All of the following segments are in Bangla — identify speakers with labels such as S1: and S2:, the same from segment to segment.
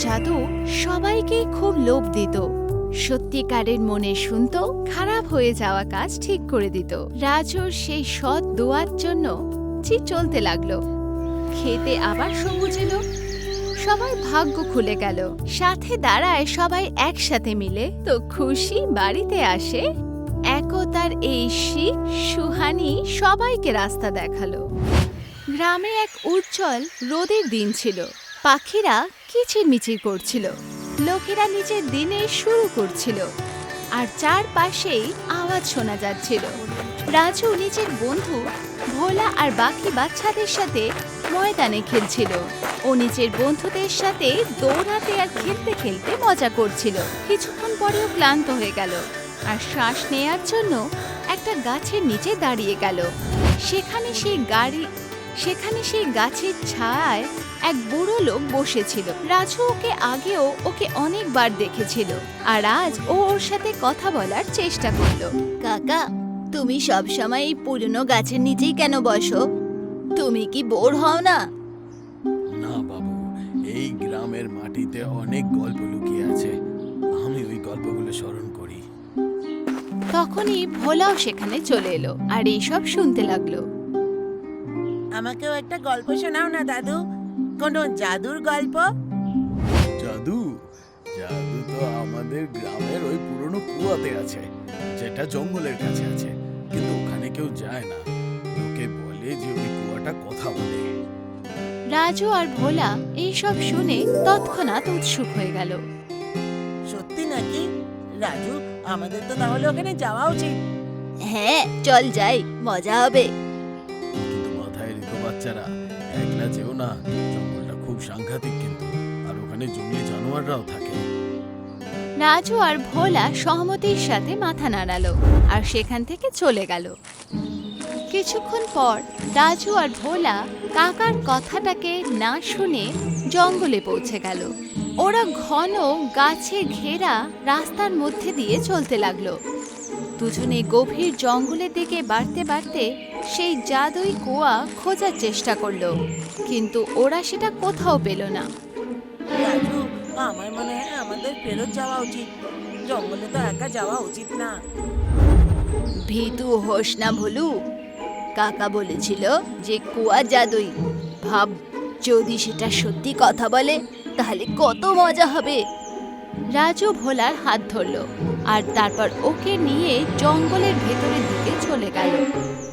S1: জাদু সবাইকেই খুব লোভ দিত। সত্যিকারের মনে শুনত, খারাপ হয়ে যাওয়া কাজ ঠিক করে দিত। রাজুর সেই সৎ দোয়ার জন্য চলতে লাগলো। খেতে আবার সবুজ এলো, সবার ভাগ্য খুলে গেল। সাথে দাঁড়ায় সবাই একসাথে মিলে, তো খুশি বাড়িতে আসে। একতার এই শিখ সুহানি সবাইকে রাস্তা দেখালো। গ্রামে এক উজ্জ্বল রোদের দিন ছিল। পাখিরা কিচিরমিচির করছিল, লোকেরা নিজের দিনে শুরু করছিল, আর চারপাশেই আওয়াজ শোনা যাচ্ছিল। রাজু নিজের বন্ধু ভোলা আর বাকি বাচ্চাদের সাথে ময়দানে খেলছিল। ও নিজের বন্ধুদের সাথে দৌড়াতে আর খেলতে খেলতে মজা করছিল। কিছুক্ষণ পরেও ক্লান্ত হয়ে গেল আর শ্বাস নেয়ার জন্য একটা গাছের নিচে দাঁড়িয়ে গেল। সেখানে সেই গাছের ছায়ায় এক বুড়ো লোক বসেছিল। রাজু ওকে অনেকবার দেখেছিল, আর আজ ওর সাথে কথা বলার চেষ্টা করলো। কাকা, তুমি সবসময় এই পুরনো গাছের নিচেই কেন বসো? তুমি কি বোর হও না?
S2: না বাবু, এই গ্রামের মাটিতে অনেক গল্প লুকিয়ে আছে, আমি ওই গল্পগুলো স্মরণ করি।
S1: তখনই ভোলাও সেখানে চলে এলো আর এইসব শুনতে লাগলো।
S3: আমাকেও একটা গল্প শোনাও না দাদু, কোনো জাদুর গল্প।
S2: জাদু জাদু তো আমাদের গ্রামের ওই পুরনো কুয়াতে আছে, যেটা জঙ্গলের কাছে আছে, কিন্তু ওখানে কেউ যায় না। লোকে বলে যে ওই কুয়াটা কথা বলে।
S1: রাজু আর ভোলা এইসব শুনে তৎক্ষণাৎ উৎসুক হয়ে গেল।
S3: সত্যি নাকি? রাজু, আমাদের তো তাহলে ওখানে যাওয়া উচিত।
S1: হ্যাঁ, চল যাই, মজা হবে।
S2: কিন্তু মাথায় রেখো বাচ্চারা, একলা যেও না, জঙ্গলটা খুব সাংঘাতিক কিন্তু, আর ওখানে জঙ্গলি জানোয়াররাও থাকে।
S1: রাজু আর ভোলা সহমতির সাথে মাথা নাড়ালো আর সেখান থেকে চলে গেল। কিছুক্ষণ পর রাজু আর ভোলা কাকার কথাটাকে না শুনে জঙ্গলে পৌঁছে গেল। ওরা ঘন গাছে ঘেরা রাস্তার মধ্যে দিয়ে চলতে লাগলো। দুজনে গভীর জঙ্গলের দিকে বাড়তে বাড়তে সেই জাদুই কুয়া খোঁজার চেষ্টা করলো, কিন্তু ওরা সেটা কোথাও পেল না।
S3: রাজু, আমার মনে হয় আমাদের ফেরত যাওয়া উচিত। জঙ্গলে তো একা যাওয়া উচিত না।
S1: ভীতু হোস না ভোলু, কাকা বলেছিল যে কুয়া জাদুই। ভাব, যদি সেটা সত্যি কথা বলে তাহলে কত মজা হবে। রাজু ভোলার হাত ধরলো আর তারপর ওকে নিয়ে জঙ্গলের ভেতরের দিকে চলে গেল।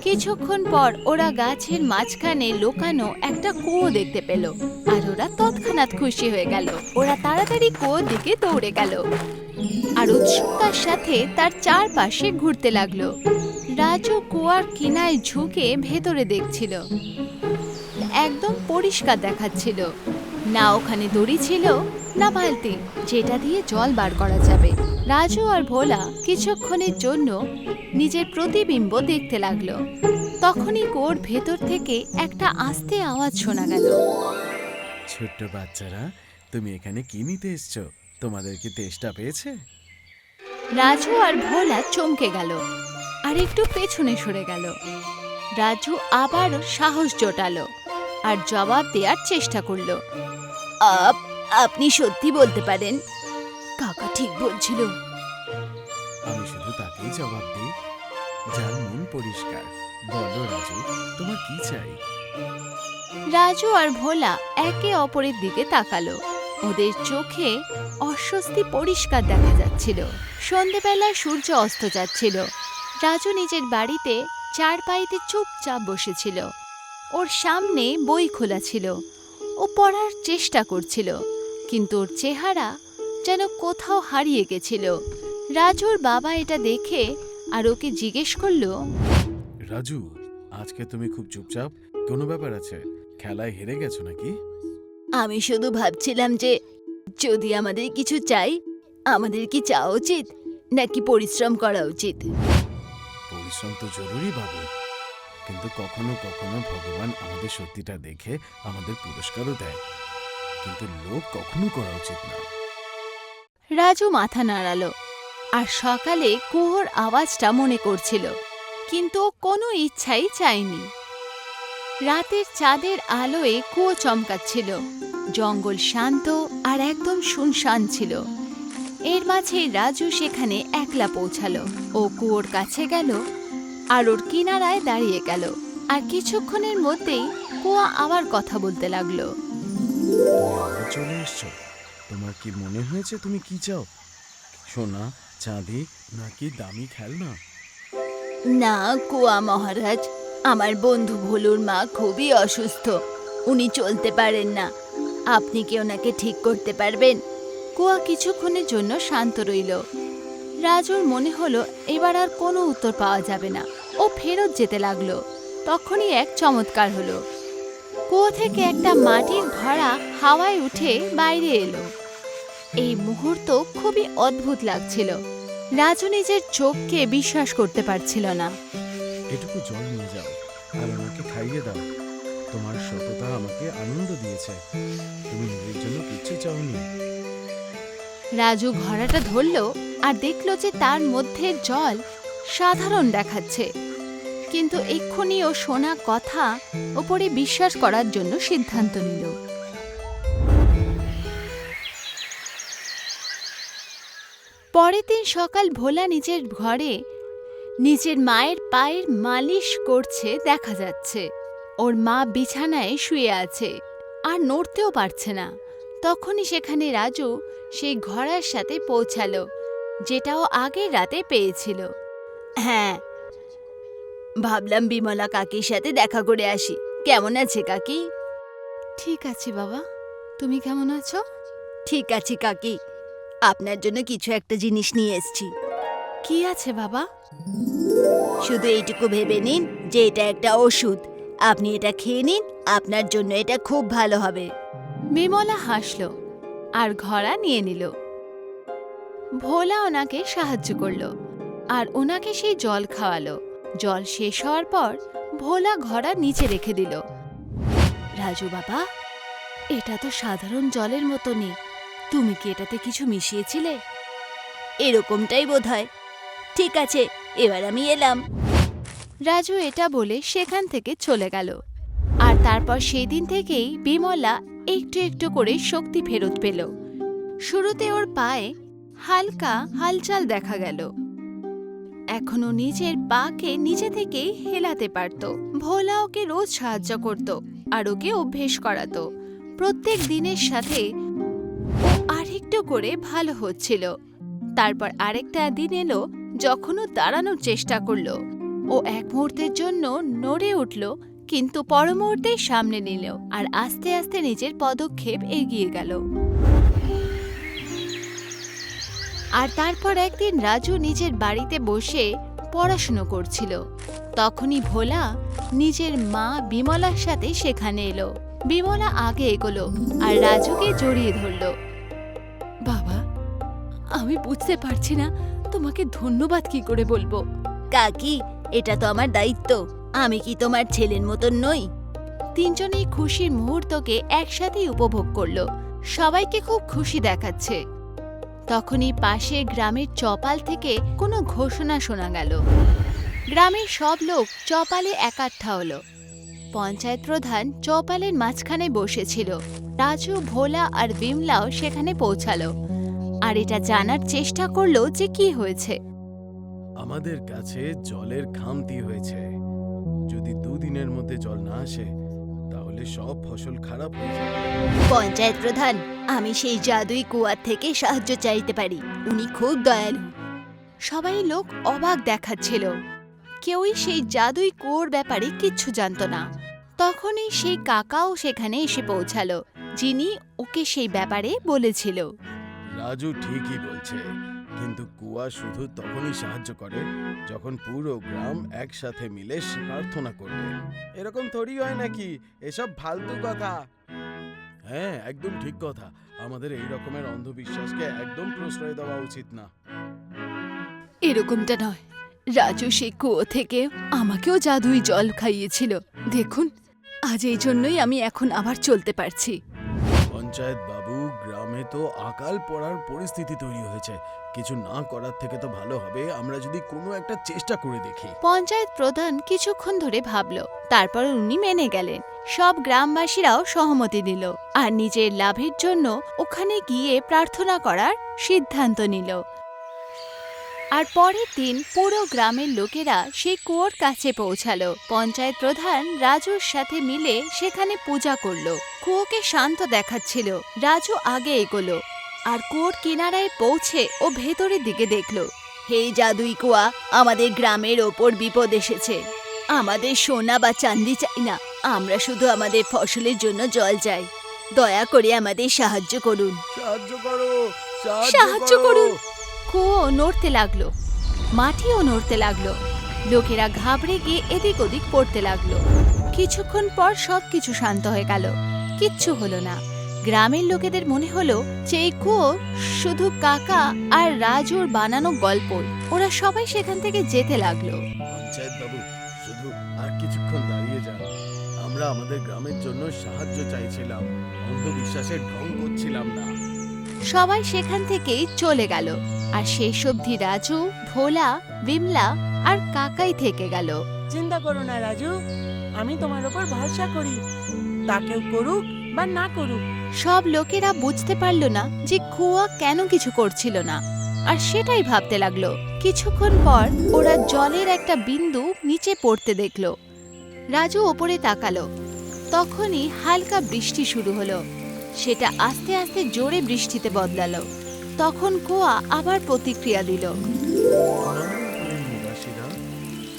S1: কিছুক্ষণ পর ওরা গাছের মাঝখানে লুকানো একটা কুয়ো দেখতে পেল, আর ওরা তৎক্ষণাৎ খুশি হয়ে গেল। ওরা তাড়াতাড়ি কুয়োর দিকে দৌড়ে গেল আর উৎসুকতার সাথে তার চারপাশে ঘুরতে লাগলো। রাজু কুয়ার কিনায় ঝুঁকে ভেতরে দেখছিল। একদম পরিষ্কার দেখাচ্ছিল, না ওখানে দড়ি ছিল না বালতি যেটা দিয়ে জল বার করা যাবে। রাজু আর ভোলা কিছুক্ষণের জন্য নিজের প্রতিবিম্ব দেখতে লাগলো। তখনই কুয়োর ভেতর থেকে একটা আস্তে আওয়াজ শোনা গেল।
S2: ছোট্ট বাচ্চারা, তুমি এখানে কি নিতে এসছো? তোমাদের কি তেষ্টা পেয়েছে?
S1: রাজু আর ভোলা চমকে গেল আর একটু পেছনে সরে গেল। রাজু আবার সাহস জোটালো আর জবাব দেওয়ার চেষ্টা করলো। আপনি সত্যি বলতে পারেন, কাকা ঠিক বলছিল।
S2: আমি শুধু তাকেই জবাব দিই যার মন পরিষ্কার। বলো রাজু, তোমার কি চাই?
S1: রাজু আর ভোলা একে অপরের দিকে তাকালো। ওদের চোখে অস্বস্তি পরিষ্কার দেখা যাচ্ছিল। সন্ধেবেলা সূর্য অস্ত যাচ্ছিল। রাজু নিজের বাড়িতে চারপাইতে চুপচাপ বসেছিল। ওর সামনে বই খোলা ছিল। ও পড়ার চেষ্টা করছিল, কিন্তু ওর চেহারা যেন কোথাও হারিয়ে গেছিল। রাজুর বাবা এটা দেখে আর ওকে জিজ্ঞেস করলো,
S2: রাজু, আজকে তুমি খুব চুপচাপ, কোনো ব্যাপার আছে? খেলায় হেরে গেছো নাকি?
S1: আমি শুধু ভাবছিলাম যে যদি আমাদের কিছু চাই, আমাদের কি চাওয়া উচিত নাকি পরিশ্রম করা উচিত?
S2: পরিশ্রম তো জরুরি বাবু, কিন্তু কখনো কখনো ভগবান আমাদের সত্যিটা দেখে আমাদের পুরস্কারও দেয়, কিন্তু লোভ কখনো করা উচিত না।
S1: রাজু মাথা নাড়ালো আর সকালে কুয়োর আওয়াজটা মনে করছিল, কিন্তু ও কোনো ইচ্ছাই চায়নি। রাতের চাঁদের আলোয় কুয়ো চমকাচ্ছিল। জঙ্গল শান্ত আর একদম শুনশান ছিল। এর মাঝে রাজু সেখানে একলা পৌঁছালো। ও কুয়োর কাছে গেল আর ওর কিনারায় দাঁড়িয়ে গেল। আর কিছুক্ষণের মধ্যেই কুয়া আবার কথা বলতে লাগলো।
S2: আবার চলে এসছো? তোমার কি মনে হয়েছে তুমি কি চাও? সোনা, চাঁদি নাকি দামি খেলনা?
S1: না কুয়া মহারাজ, আমার বন্ধু ভোলুর মা খুবই অসুস্থ। উনি চলতে পারেন না। আপনি কি ওনাকে ঠিক করতে পারবেন? কুয়া কিছুক্ষণের জন্য শান্ত রইল। রাজুর মনে হলো এবার আর কোনো উত্তর পাওয়া যাবে না। ও ফেরত যেতে লাগলো। তখনই এক চমৎকার হলো। কুয়ো থেকে একটা মাটির ঘড়া হাওয়ায় উঠে বাইরে এলো। এই মুহূর্ত খুবই অদ্ভুত লাগছিল। রাজু নিজের চোখকে বিশ্বাস করতে পারছিল না।
S2: এটুকু জল নিয়ে যাও আর ওনাকে খাইয়ে দাও। তোমার সততা আমাকে আনন্দ দিয়েছে। তুমি নিজের জন্য কিচ্ছু চাওনি।
S1: রাজু ঘড়াটা ধরল আর দেখল যে তার মধ্যে জল সাধারণ দেখাচ্ছে, কিন্তু এক্ষুনি ও শোনা কথা ওপরে বিশ্বাস করার জন্য সিদ্ধান্ত নিল। পরের দিন সকাল ভোলা নিজের ঘরে নিজের মায়ের পায়ের মালিশ করছে দেখা যাচ্ছে। ওর মা বিছানায় শুয়ে আছে আর নড়তেও পারছে না। তখনই সেখানে রাজু সেই ঘোড়ার সাথে পৌঁছালো, যেটা ও আগের রাতে পেয়েছিল। হ্যাঁ, ভাবলাম বিমলা কাকির সাথে দেখা করে আসি। কেমন আছে কাকি? ঠিক আছে বাবা, তুমি কেমন আছো? ঠিক আছে কাকি, আপনার জন্য কিছু একটা জিনিস নিয়ে এসেছি। কি আছে বাবা? শুধু এইটুকু ভেবে নিন যে এটা একটা ওষুধ। আপনি এটা খেয়ে নিন, আপনার জন্য এটা খুব ভালো হবে। বিমলা হাসল আর ঘোড়া নিয়ে নিল। ভোলা ওনাকে সাহায্য করলো আর ওনাকে সেই জল খাওয়ালো। জল শেষ হওয়ার পর ভোলা ঘোড়া নিচে রেখে দিল। রাজু বাবা, এটা তো সাধারণ জলের মতো নেই। তুমি কি এটাতে কিছু মিশিয়েছিলে? এরকমটাই বোধহয়। ঠিক আছে, এবার আমি এলাম। রাজু এটা বলে সেখান থেকে চলে গেল। আর তারপর সেই দিন থেকেই বিমলা একটু একটু করে শক্তি ফেরত পেল। শুরুতে ওর পায়ে হালকা হালচাল দেখা গেল। এখনো নিজের পাকে নিজে থেকেই হেলাতে পারত। ভোলা ওকে রোজ সাহায্য করত আর ওকে অভ্যেস করাতো। প্রত্যেক দিনের সাথে ও আরেকটু করে ভালো হচ্ছিল। তারপর আরেকটা দিন এলো যখন ও দাঁড়ানোর চেষ্টা করলো। ও এক মুহূর্তের জন্য নড়ে উঠল, কিন্তু পর মুহূর্তে সামনে নিল আর আস্তে আস্তে নিজের পদক্ষেপ এগিয়ে গেল। আর তারপর একদিন রাজু নিজের বাড়িতে বসে পড়াশুনো করছিল। তখনই ভোলা নিজের মা বিমলার সাথে সেখানে এলো। বিমলা আগে এগোলো আর রাজুকে জড়িয়ে ধরল। বাবা, আমি বুঝতে পারছি না তোমাকে ধন্যবাদ কি করে বলবো। কাকি, এটা তো আমার দায়িত্ব। আমি কি তোমার ছেলের মতন নই? তিনজনেই খুশির মুহূর্তকে একসাথেই উপভোগ করলো। সবাইকে খুব খুশি দেখাচ্ছে। তখনই পাশের গ্রামের চপাল থেকে কোনো ঘোষণা শোনা গেল। গ্রামের সব লোক চপালে একাঠা হলো। পঞ্চায়েত প্রধান চপালের মাঝখানে বসেছিল। রাজু, ভোলা আর বিমলাও সেখানে পৌঁছালো আর এটা জানার চেষ্টা করলো যে কি হয়েছে।
S2: আমাদের কাছে জলের খামতি হয়েছে। যদি 2 দিনের মধ্যে জল না আসে তাহলে সব ফসল খারাপ হয়ে যাবে।
S1: পঞ্চায়েত প্রধান, আমি সেই জাদুই কুয়ার থেকে সাহায্য চাইতে পারি। উনি খুব দয়ালু। সবাই লোক অবাক দেখাচ্ছিল। কেউই সেই জাদুই কুয়োর ব্যাপারে কিচ্ছু জানত না। তখনই সেই কাকাও সেখানে এসে পৌঁছালো, যিনি ওকে সেই ব্যাপারে বলেছিল।
S2: রাজু ঠিকই বলছে, কিন্তু কুয়া শুধু তখনই সাহায্য করে যখন পুরো গ্রাম একসাথে মিলে প্রার্থনা করবে। এরকম থোড়ি হয় নাকি? এসব ফালতু কথা। হ্যাঁ, একদম ঠিক কথা। আমাদের এই রকমের অন্ধবিশ্বাসকে একদম প্রশ্রয় দেওয়া উচিত না।
S1: এরকমটা নয়। রাজু সেই কুয়ো থেকে আমাকেও জাদুই জল খাইয়েছিল। দেখুন, আজ এই জন্যই আমি এখন আবার চলতে পারছি।
S2: পঞ্চায়েত বাবু, গ্রামে তো আকাল পড়ার পরিস্থিতি তৈরি হয়েছে। কিছু না করার থেকে তো ভালো হবে আমরা যদি কোনো একটা চেষ্টা করে দেখি।
S1: পঞ্চায়েত প্রধান কিছুক্ষণ ধরে ভাবল, তারপর উনি মেনে গেলেন। সব গ্রামবাসীরাও সহমতি দিল আর নিজের লাভের জন্য ওখানে গিয়ে প্রার্থনা করার সিদ্ধান্ত নিল। আর পরের দিন পুরো গ্রামের লোকেরা সেই কুয়োর কাছে পৌঁছালো। পঞ্চায়েত প্রধান রাজুর সাথে মিলে সেখানে পূজা করলো। কুয়োকে শান্ত দেখাচ্ছিল। রাজু আগে এগোলো আর কুয়োর কিনারায় পৌঁছে ও ভেতরের দিকে দেখলো। হে জাদুই কুয়া, আমাদের গ্রামের ওপর বিপদ এসেছে। আমাদের সোনা বা চাঁদি চাই না, আমরা শুধু আমাদের ফসলের জন্য জল চাই। দয়া করে আমাদের সাহায্য করুন।
S2: সাহায্য করো,
S1: সাহায্য করুন। কুয়ো নড়তে লাগলো, মাটিও নড়তে লাগলো। লোকেরা ঘাবড়ে গিয়ে এদিক ওদিক পড়তে লাগলো। কিছুক্ষণ পর সবকিছু শান্ত হয়ে গেল, কিচ্ছু হলো না। গ্রামের লোকেদের মনে হলো যে এই কুয়ো শুধু কাকা আর রাজুর বানানো গল্পই। ওরা সবাই সেখান থেকে যেতে লাগলো।
S2: পঞ্চায়েত বাবু, শুধু আর কিছুক্ষণ দাঁড়িয়ে যান। আমরা আমাদের গ্রামের জন্য সাহায্য চাইছিলাম, অন্ধবিশ্বাসের ঢং করছিলাম না।
S1: সবাই সেখান থেকেই চলে গেল আর শেষ অবধি রাজু, ভোলা, বিমলা আর কাকাই থেকে গেল।
S3: চিন্তা করো না রাজু, আমি তোমার ওপর ভরসা করি। তা কেউ করুক বা না করুক।
S1: সব লোকেরা বুঝতে পারল না যে কুয়া কেন কিছু করছিল না, আর সেটাই ভাবতে লাগলো। কিছুক্ষণ পর ওরা জলের একটা বিন্দু নিচে পড়তে দেখলো। রাজু ওপরে তাকালো, তখনই হালকা বৃষ্টি শুরু হলো। সেটা আস্তে আস্তে জোরে বৃষ্টিতে বদলালো। তখন কুয়া আবার প্রতিক্রিয়া দিল।
S2: নিবাসীরা,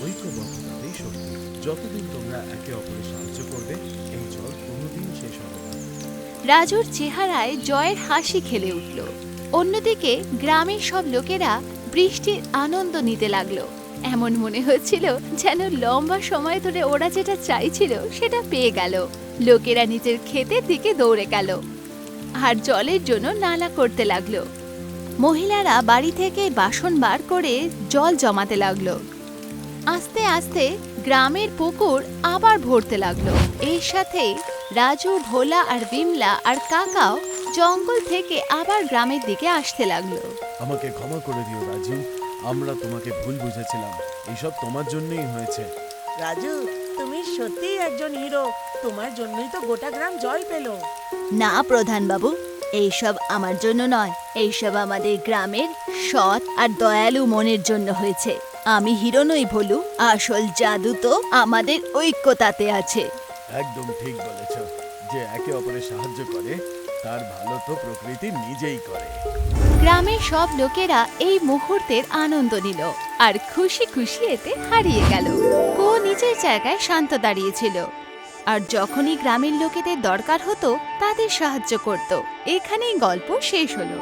S2: ঐক্যবদ্ধতাতেই শক্তি। যতদিন তোমরা একে অপরের সাহায্য করবে, এই জল কোনোদিন শেষ হবে না।
S1: রাজুর চেহারায় জয়ের হাসি খেলে উঠল। অন্যদিকে গ্রামের সব লোকেরা বৃষ্টির আনন্দ নিতে লাগলো। এমন মনে হচ্ছিল যেন লম্বা সময় ধরে ওরা যেটা চাইছিল সেটা পেয়ে গেল। লোকেরা নিজের ক্ষেতের দিকে দৌড়ে গেল আর জলের জন্য নালা করতে লাগলো। মহিলারা বাড়ি থেকে বাসন বার করে জল জমাতে লাগলো। আস্তে আস্তে গ্রামের পুকুর আবার ভরতে লাগলো। এর সাথে রাজু, ভোলা আর বিমলা আর কাকাও জঙ্গল থেকে আবার গ্রামের দিকে আসতে লাগলো।
S2: আমাকে ক্ষমা করে দিও রাজু, আমরা তোমাকে ভুল বুঝেছিলাম। এসব তোমার জন্যই হয়েছে।
S3: রাজু, তুমি সত্যিই একজন হিরো। তোমার জন্যই তো গোটা গ্রাম জল পেল।
S1: না প্রধান বাবু, এইসব আমার জন্য নয়, এইসব আমাদের গ্রামের সৎ আর দয়ালু মনের জন্য হয়েছে। আমি হিরো নই ভোলু, আসল জাদু তো আমাদের ঐক্যতাতে আছে।
S2: একদম ঠিক বলেছ, যে একে অপরের সাহায্য করে তার ভালো তো প্রকৃতি নিজেই করে।
S1: গ্রামের সব লোকেরা এই মুহূর্তের আনন্দ নিল আর খুশি খুশি এতে হারিয়ে গেল। কুয়ো নিজের জায়গায় শান্ত দাঁড়িয়েছিল আর যখনই গ্রামের লোকেদের দরকার হতো তাদের সাহায্য করত। এখানেই গল্প শেষ হলো।